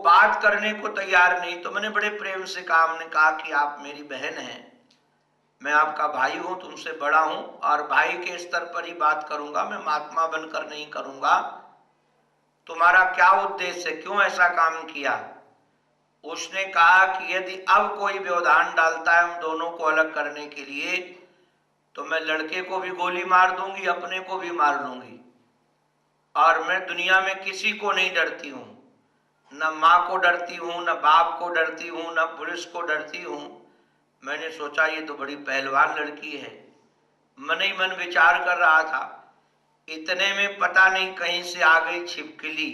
बात करने को तैयार नहीं। तो मैंने बड़े प्रेम से कहा, हमने कहा कि आप मेरी बहन हैं, मैं आपका भाई हूं, तुमसे बड़ा हूं और भाई के स्तर पर ही बात करूंगा, मैं महात्मा बनकर नहीं करूंगा। तुम्हारा क्या उद्देश्य है, क्यों ऐसा काम किया? उसने कहा कि यदि अब कोई व्यवधान डालता है हम दोनों को अलग करने के लिए तो मैं लड़के को भी गोली मार दूंगी, अपने को भी मार लूंगी। और मैं दुनिया में किसी को नहीं डरती हूं, न माँ को डरती हूं, न बाप को डरती हूं, न पुलिस को डरती हूं। मैंने सोचा ये तो बड़ी पहलवान लड़की है। मन ही मन विचार कर रहा था, इतने में पता नहीं कहीं से आ गई छिपकली।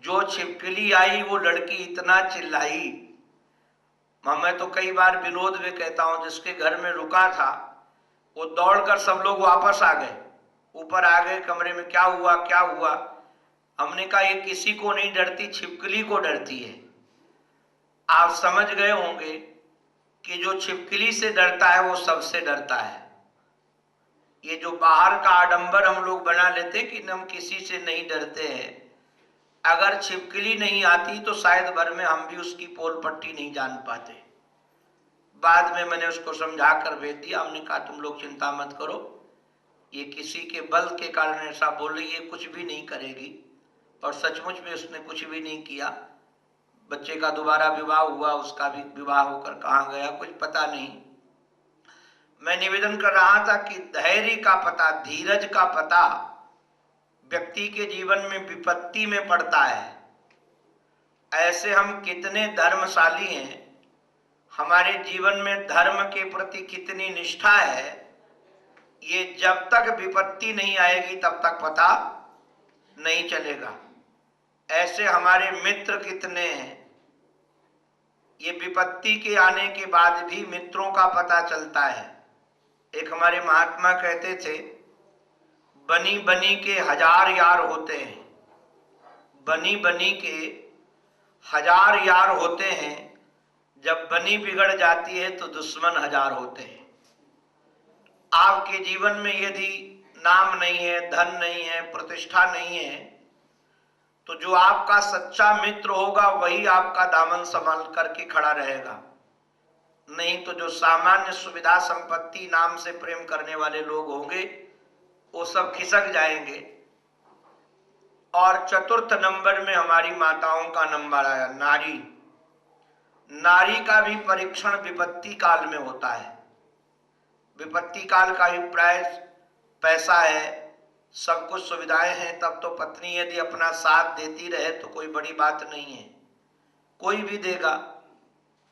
जो छिपकली आई वो लड़की इतना चिल्लाई, मैं तो कई बार विनोद में कहता हूं, जिसके घर में रुका था वो दौड़कर सब लोग वापस आ गए, ऊपर आ गए कमरे में, क्या हुआ क्या हुआ? हमने कहा ये किसी को नहीं डरती, छिपकली को डरती है। आप समझ गए होंगे कि जो छिपकली से डरता है वो सबसे डरता है। ये जो बाहर का आडंबर हम लोग बना लेते कि हम किसी से नहीं डरते हैं, अगर छिपकली नहीं आती तो शायद भर में हम भी उसकी पोल पट्टी नहीं जान पाते। बाद में मैंने उसको समझा कर भेज दिया। हमने कहा तुम लोग चिंता मत करो, ये किसी के बल के कारण ऐसा बोल रही है, कुछ भी नहीं करेगी। और सचमुच में उसने कुछ भी नहीं किया। बच्चे का दोबारा विवाह हुआ, उसका भी विवाह होकर कहाँ गया कुछ पता नहीं। मैं निवेदन कर रहा था कि धैर्य का पता, धीरज का पता व्यक्ति के जीवन में विपत्ति में पड़ता है। ऐसे हम कितने धर्मशाली हैं, हमारे जीवन में धर्म के प्रति कितनी निष्ठा है, ये जब तक विपत्ति नहीं आएगी तब तक पता नहीं चलेगा। ऐसे हमारे मित्र कितने हैं, ये विपत्ति के आने के बाद भी मित्रों का पता चलता है। एक हमारे महात्मा कहते थे, बनी बनी के हजार यार होते हैं, बनी बनी के हजार यार होते हैं, जब बनी बिगड़ जाती है तो दुश्मन हजार होते हैं। आपके जीवन में यदि नाम नहीं है, धन नहीं है, प्रतिष्ठा नहीं है, तो जो आपका सच्चा मित्र होगा वही आपका दामन संभाल करके खड़ा रहेगा। नहीं तो जो सामान्य सुविधा संपत्ति नाम से प्रेम करने वाले लोग होंगे वो सब खिसक जाएंगे। और चतुर्थ नंबर में हमारी माताओं का नंबर आया, नारी। नारी का भी परीक्षण विपत्ति काल में होता है। विपत्ति काल का अभिप्राय पैसा है, सब कुछ सुविधाएं हैं, तब तो पत्नी यदि अपना साथ देती रहे तो कोई बड़ी बात नहीं है, कोई भी देगा।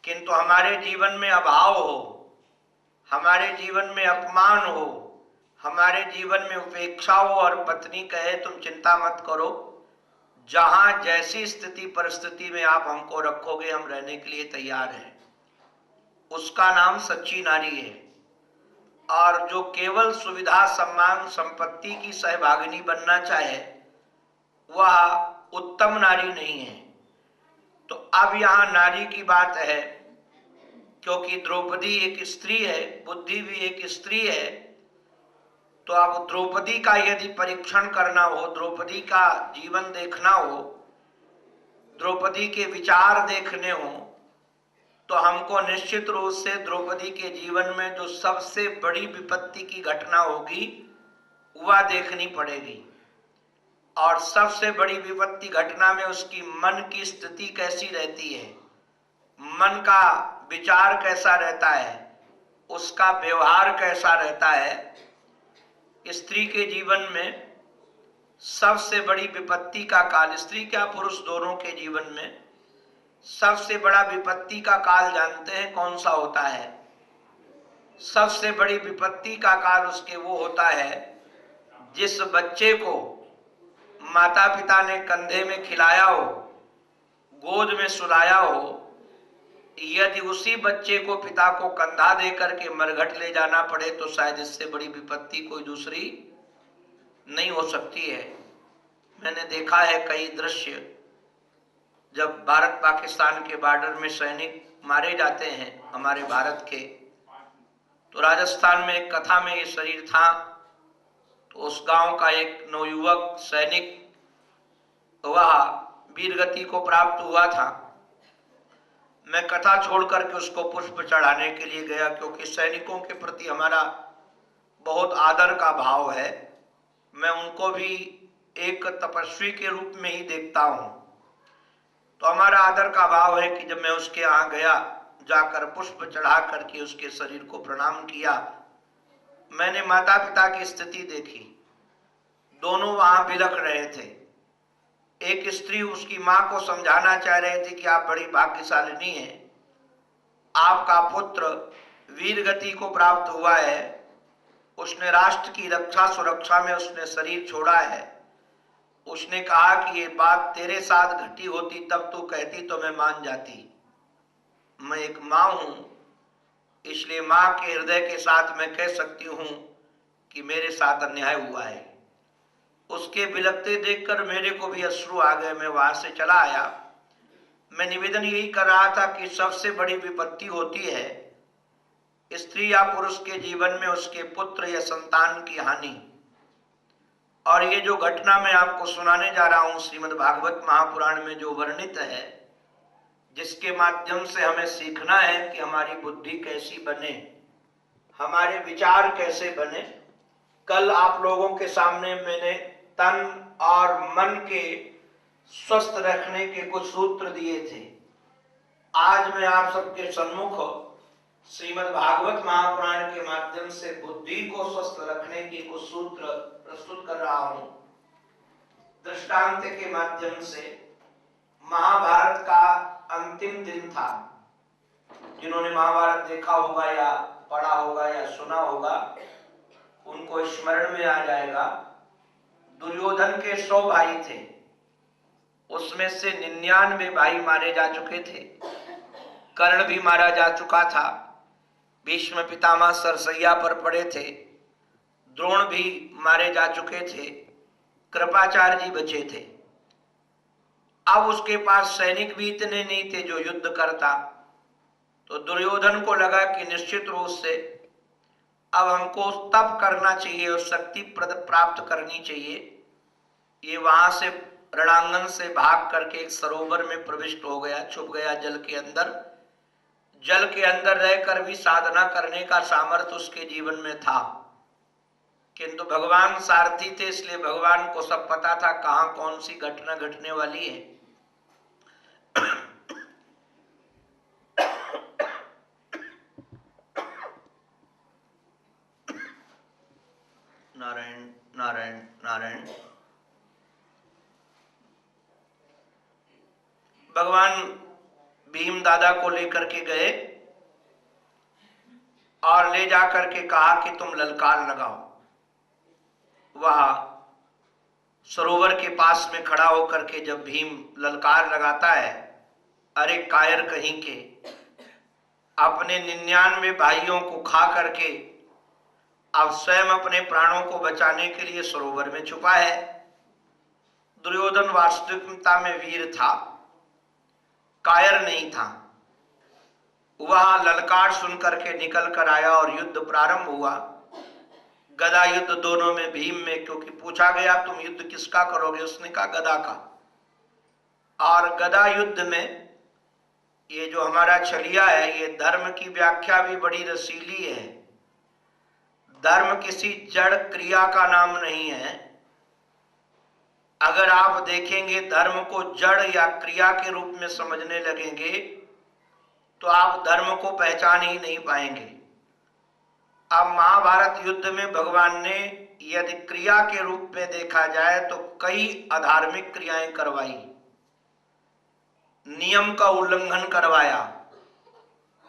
किंतु हमारे जीवन में अभाव हो, हमारे जीवन में अपमान हो, हमारे जीवन में उपेक्षा हो और पत्नी कहे तुम चिंता मत करो, जहां जैसी स्थिति परिस्थिति में आप हमको रखोगे हम रहने के लिए तैयार हैं, उसका नाम सच्ची नारी है। और जो केवल सुविधा सम्मान संपत्ति की सहभागिनी बनना चाहे वह उत्तम नारी नहीं है। तो अब यहां नारी की बात है, क्योंकि द्रौपदी एक स्त्री है, बुद्धि भी एक स्त्री है। तो अब द्रौपदी का यदि परीक्षण करना हो, द्रौपदी का जीवन देखना हो, द्रौपदी के विचार देखने हो, तो हमको निश्चित रूप से द्रौपदी के जीवन में जो सबसे बड़ी विपत्ति की घटना होगी वह देखनी पड़ेगी। और सबसे बड़ी विपत्ति घटना में उसकी मन की स्थिति कैसी रहती है, मन का विचार कैसा रहता है, उसका व्यवहार कैसा रहता है। स्त्री के जीवन में सबसे बड़ी विपत्ति का काल, स्त्री क्या पुरुष दोनों के जीवन में सबसे बड़ा विपत्ति का काल जानते हैं कौन सा होता है? सबसे बड़ी विपत्ति का काल उसके वो होता है जिस बच्चे को माता पिता ने कंधे में खिलाया हो, गोद में सुलाया हो, यदि उसी बच्चे को पिता को कंधा दे करके मरघट ले जाना पड़े तो शायद इससे बड़ी विपत्ति कोई दूसरी नहीं हो सकती है। मैंने देखा है कई दृश्य, जब भारत पाकिस्तान के बॉर्डर में सैनिक मारे जाते हैं हमारे भारत के, तो राजस्थान में एक कथा में ये शरीर था। तो उस गांव का एक नवयुवक सैनिक वह वीरगति को प्राप्त हुआ था, मैं कथा छोड़ करके उसको पुष्प चढ़ाने के लिए गया, क्योंकि सैनिकों के प्रति हमारा बहुत आदर का भाव है। मैं उनको भी एक तपस्वी के रूप में ही देखता हूँ, तो हमारा आदर का भाव है कि जब मैं उसके यहाँ गया, जाकर पुष्प चढ़ा करके उसके शरीर को प्रणाम किया, मैंने माता पिता की स्थिति देखी। दोनों वहां बिलख रहे थे। एक स्त्री उसकी मां को समझाना चाह रही थी कि आप बड़ी भाग्यशालिनी हैं, आपका पुत्र वीर गति को प्राप्त हुआ है, उसने राष्ट्र की रक्षा सुरक्षा में उसने शरीर छोड़ा है। उसने कहा कि ये बात तेरे साथ घटी होती तब तू कहती तो मैं मान जाती। मैं एक मां हूं, इसलिए मां के हृदय के साथ मैं कह सकती हूं कि मेरे साथ अन्याय हुआ है। उसके बिलखते देखकर मेरे को भी अश्रु आ गए। मैं वहां से चला आया। मैं निवेदन यही कर रहा था कि सबसे बड़ी विपत्ति होती है स्त्री या पुरुष के जीवन में उसके पुत्र या संतान की हानि। और ये जो घटना मैं आपको सुनाने जा रहा हूं श्रीमद् भागवत महापुराण में जो वर्णित है, जिसके माध्यम से हमें सीखना है कि हमारी बुद्धि कैसी बने, हमारे विचार कैसे बने। कल आप लोगों के सामने मैंने तन और मन के स्वस्थ रखने के कुछ सूत्र दिए थे। आज मैं आप सबके सम्मुख श्रीमद् भागवत महापुराण के माध्यम से बुद्धि को स्वस्थ रखने के कुछ सूत्र प्रस्तुत कर रहा हूं। दृष्टांत के माध्यम से महाभारत का अंतिम दिन था। जिन्होंने महाभारत देखा होगा या पढ़ा होगा या सुना होगा, उनको स्मरण में आ जाएगा। दुर्योधन के 100 भाई थे, उसमें से 99 भाई मारे जा चुके थे। कर्ण भी मारा जा चुका था, भीष्म पितामह सरसैया पर पड़े थे, द्रोण भी मारे जा चुके थे, कृपाचार्य जी बचे थे। अब उसके पास सैनिक भी इतने नहीं थे जो युद्ध करता। तो दुर्योधन को लगा कि निश्चित रूप से अब हमको तप करना चाहिए और शक्ति प्राप्त करनी चाहिए। ये वहां से रणांगन से भाग करके एक सरोवर में प्रविष्ट हो गया, छुप गया जल के अंदर। जल के अंदर रहकर भी साधना करने का सामर्थ्य उसके जीवन में था, किंतु भगवान सारथी थे, इसलिए भगवान को सब पता था कहां कौन सी घटना घटने वाली है। नारायण नारायण नारायण। भगवान भीम दादा को लेकर के गए और ले जाकर के कहा कि तुम ललकार लगाओ। वह सरोवर के पास में खड़ा होकर के जब भीम ललकार लगाता है, अरे कायर कहीं के, अपने 99 भाइयों को खा करके अब स्वयं अपने प्राणों को बचाने के लिए सरोवर में छुपा है। दुर्योधन वास्तविकता में वीर था, कायर नहीं था। वह ललकार सुन करके निकल कर आया और युद्ध प्रारंभ हुआ। गदा युद्ध दोनों में, भीम में, क्योंकि पूछा गया तुम युद्ध किसका करोगे, उसने कहा गदा का। और गदा युद्ध में ये जो हमारा छलिया है, ये धर्म की व्याख्या भी बड़ी रसीली है। धर्म किसी जड़ क्रिया का नाम नहीं है। अगर आप देखेंगे धर्म को जड़ या क्रिया के रूप में समझने लगेंगे तो आप धर्म को पहचान ही नहीं पाएंगे। अब महाभारत युद्ध में भगवान ने यदि क्रिया के रूप में देखा जाए तो कई अधार्मिक क्रियाएं करवाई, नियम का उल्लंघन करवाया।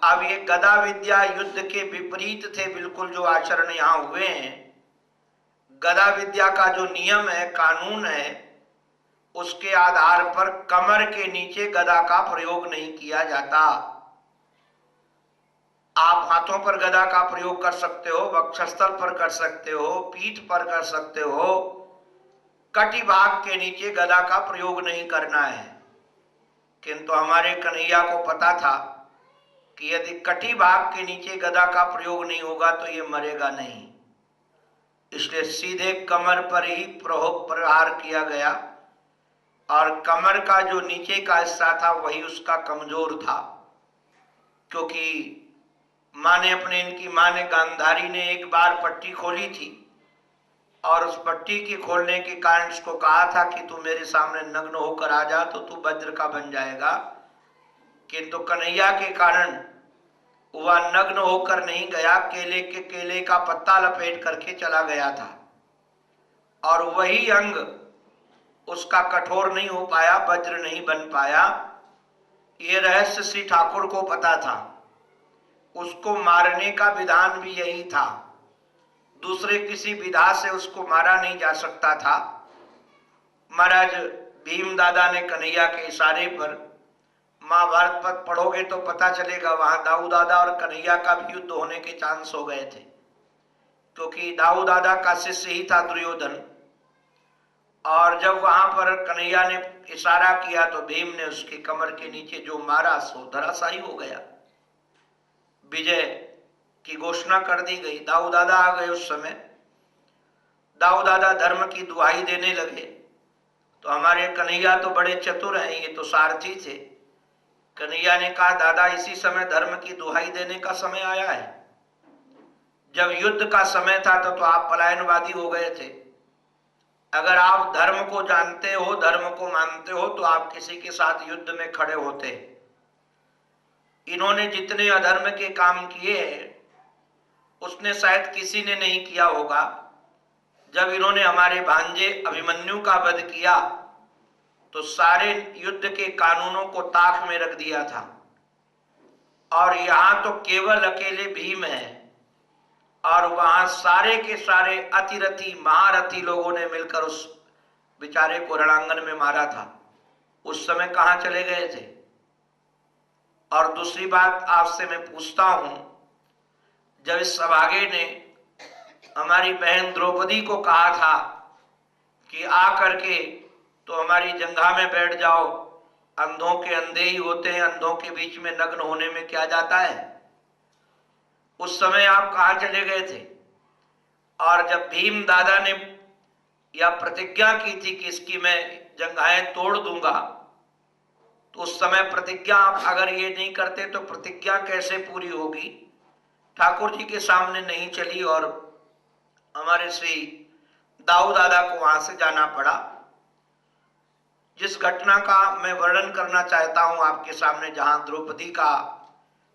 अब ये गदा विद्या युद्ध के विपरीत थे बिल्कुल जो आचरण यहां हुए हैं। गदा विद्या का जो नियम है, कानून है, उसके आधार पर कमर के नीचे गदा का प्रयोग नहीं किया जाता। आप हाथों पर गदा का प्रयोग कर सकते हो, वक्षस्थल पर कर सकते हो, पीठ पर कर सकते हो, कटी भाग के नीचे गदा का प्रयोग नहीं करना है। किंतु हमारे कन्हैया को पता था कि यदि कटी भाग के नीचे गदा का प्रयोग नहीं होगा तो ये मरेगा नहीं, इसलिए सीधे कमर पर ही प्रहार किया गया और कमर का जो नीचे का हिस्सा था वही उसका कमजोर था, क्योंकि इनकी माँ ने, गांधारी ने एक बार पट्टी खोली थी और उस पट्टी के खोलने के कारण उसको कहा था कि तू मेरे सामने नग्न होकर आ जा तो तू वज्र का बन जाएगा, किंतु कन्हैया के कारण वह नग्न होकर नहीं गया, केले का पत्ता लपेट करके चला गया था और वही अंग उसका कठोर नहीं हो पाया, वज्र नहीं बन पाया। ये रहस्य श्री ठाकुर को पता था। उसको मारने का विधान भी यही था, दूसरे किसी विधा से उसको मारा नहीं जा सकता था। महाराज भीम दादा ने कन्हैया के इशारे पर, महाभारत पर पढ़ोगे तो पता चलेगा, वहां दाऊ दादा और कन्हैया का भी युद्ध होने के चांस हो गए थे, क्योंकि दाऊ दादा का शिष्य ही था दुर्योधन। और जब वहां पर कन्हैया ने इशारा किया तो भीम ने उसके कमर के नीचे जो मारा सो धराशायी हो गया। विजय की घोषणा कर दी गई। दाऊ दादा आ गए। उस समय दाऊ दादा धर्म की दुहाई देने लगे, तो हमारे कन्हैया तो बड़े चतुर हैं, ये तो सारथी थे। कन्हैया ने कहा, दादा इसी समय धर्म की दुहाई देने का समय आया है। जब युद्ध का समय था तो आप पलायनवादी हो गए थे। अगर आप धर्म को जानते हो, धर्म को मानते हो, तो आप किसी के साथ युद्ध में खड़े होते। इन्होंने जितने अधर्म के काम किए उसने शायद किसी ने नहीं किया होगा। जब इन्होंने हमारे भांजे अभिमन्यु का वध किया तो सारे युद्ध के कानूनों को ताक में रख दिया था, और यहां तो केवल अकेले भीम है, और वहां सारे के सारे अतिरथी महारथी लोगों ने मिलकर उस बेचारे को रणांगन में मारा था। उस समय कहां चले गए थे? और दूसरी बात आपसे मैं पूछता हूं, जब इस सभागे ने हमारी बहन द्रौपदी को कहा था कि आ करके तो हमारी जंघा में बैठ जाओ, अंधों के अंधे ही होते हैं, अंधों के बीच में नग्न होने में क्या जाता है, उस समय आप कहां चले गए थे? और जब भीम दादा ने यह प्रतिज्ञा की थी कि इसकी मैं जंघाएं तोड़ दूंगा, तो उस समय प्रतिज्ञा आप अगर ये नहीं करते तो प्रतिज्ञा कैसे पूरी होगी? ठाकुर जी के सामने नहीं चली और हमारे श्री दाऊ दादा को वहां से जाना पड़ा। जिस घटना का मैं वर्णन करना चाहता हूं आपके सामने, जहां द्रौपदी का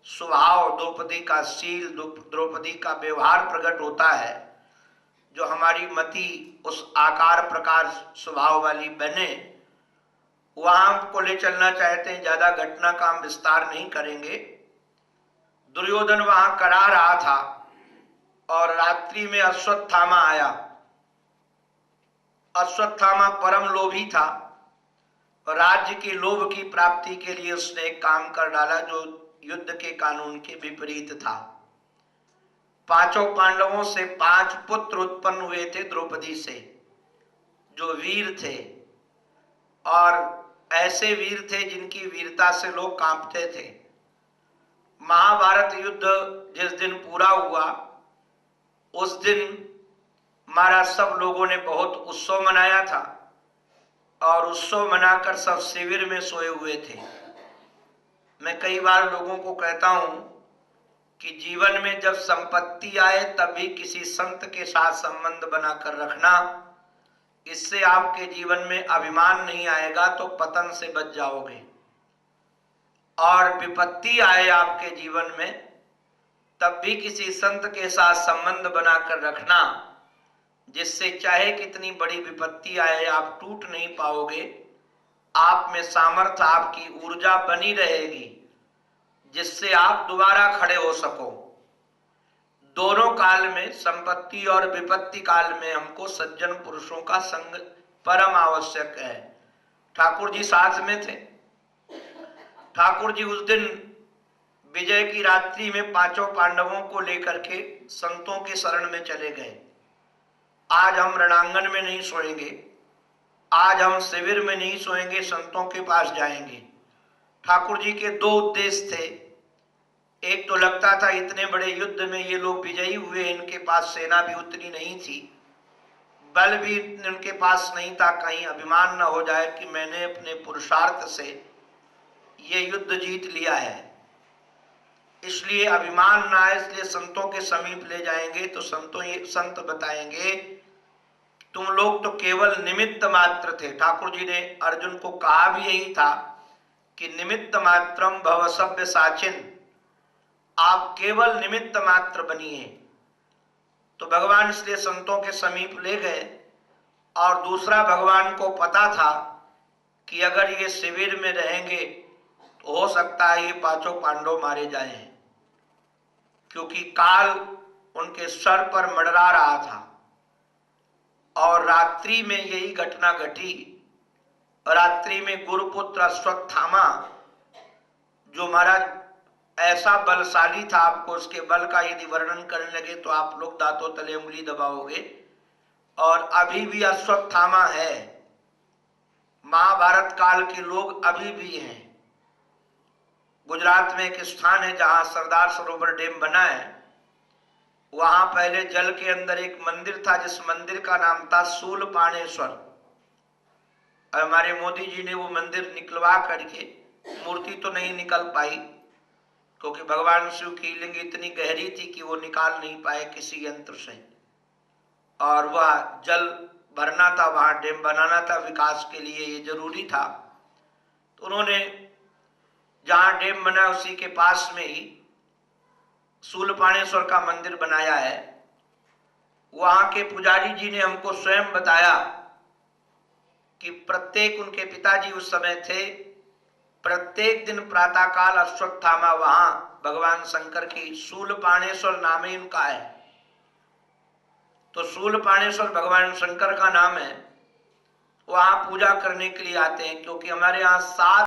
स्वभाव, द्रौपदी का शील, द्रौपदी का व्यवहार प्रकट होता है, जो हमारी मति उस आकार प्रकार स्वभाव वाली बने, वहां को ले चलना चाहते हैं। ज्यादा घटना का हम विस्तार नहीं करेंगे। दुर्योधन वहां करा रहा था और रात्रि में अश्वत्थामा आया। अश्वत्थामा परम लोभी था, राज्य के लोभ की प्राप्ति के लिए उसने एक काम कर डाला जो युद्ध के कानून के विपरीत था। पांचों पांडवों से 5 पुत्र उत्पन्न हुए थे द्रौपदी से, जो वीर थे, और ऐसे वीर थे जिनकी वीरता से लोग कांपते थे। महाभारत युद्ध जिस दिन पूरा हुआ उस दिन हमारा सब लोगों ने बहुत उत्सव मनाया था, और उत्सव मनाकर सब शिविर में सोए हुए थे। मैं कई बार लोगों को कहता हूं कि जीवन में जब संपत्ति आए तभी किसी संत के साथ संबंध बनाकर रखना, इससे आपके जीवन में अभिमान नहीं आएगा तो पतन से बच जाओगे। और विपत्ति आए आपके जीवन में तब भी किसी संत के साथ संबंध बनाकर रखना, जिससे चाहे कितनी बड़ी विपत्ति आए आप टूट नहीं पाओगे। आप में सामर्थ्य, आपकी ऊर्जा बनी रहेगी, जिससे आप दोबारा खड़े हो सको। दोनों काल में, संपत्ति और विपत्ति काल में, हमको सज्जन पुरुषों का संग परम आवश्यक है। ठाकुर जी साथ में थे। ठाकुर जी उस दिन विजय की रात्रि में पांचों पांडवों को लेकर के संतों के शरण में चले गए। आज हम रणांगन में नहीं सोएंगे, आज हम शिविर में नहीं सोएंगे, संतों के पास जाएंगे। ठाकुर जी के 2 उद्देश्य थे। एक तो लगता था इतने बड़े युद्ध में ये लोग विजयी हुए, इनके पास सेना भी उतनी नहीं थी, बल भी उनके पास नहीं था, कहीं अभिमान न हो जाए कि मैंने अपने पुरुषार्थ से ये युद्ध जीत लिया है। इसलिए अभिमान ना आए, इसलिए संतों के समीप ले जाएंगे तो संत बताएंगे तुम लोग तो केवल निमित्त मात्र थे। ठाकुर जी ने अर्जुन को कहा भी यही था कि निमित्त मात्रम भव सभ्य साचिन, आप केवल निमित्त मात्र बनिए। तो भगवान इसलिए संतों के समीप ले गए। और दूसरा, भगवान को पता था कि अगर ये शिविर में रहेंगे तो हो सकता है ये पांचों पांडव मारे जाएं, क्योंकि काल उनके सर पर मंडरा रहा था। और रात्रि में यही घटना घटी। रात्रि में गुरुपुत्र अश्वत्थामा, जो महाराज ऐसा बलशाली था, आपको उसके बल का यदि वर्णन करने लगे तो आप लोग दांतों तले उंगली दबाओगे। और अभी भी अश्वत्थामा है। महाभारत काल के लोग अभी भी हैं। गुजरात में एक स्थान है जहां सरदार सरोवर डैम बना है। वहां पहले जल के अंदर एक मंदिर था, जिस मंदिर का नाम था शूलपाणेश्वर। और हमारे मोदी जी ने वो मंदिर निकलवा करके, मूर्ति तो नहीं निकल पाई क्योंकि भगवान शिव की लिंग इतनी गहरी थी कि वो निकाल नहीं पाए किसी यंत्र से। और वह जल भरना था, वहां डैम बनाना था, विकास के लिए ये जरूरी था। तो उन्होंने जहां डैम बना उसी के पास में ही शूलपाणेश्वर का मंदिर बनाया है। वहां के पुजारी जी ने हमको स्वयं बताया कि प्रत्येक, उनके पिताजी उस समय थे, प्रत्येक दिन प्रातःकाल अश्वत्थामा वहां भगवान शंकर की, शूलपाणेश्वर नाम ही उनका है, तो शूलपाणेश्वर भगवान शंकर का नाम है, वहां पूजा करने के लिए आते हैं। क्योंकि हमारे यहाँ 7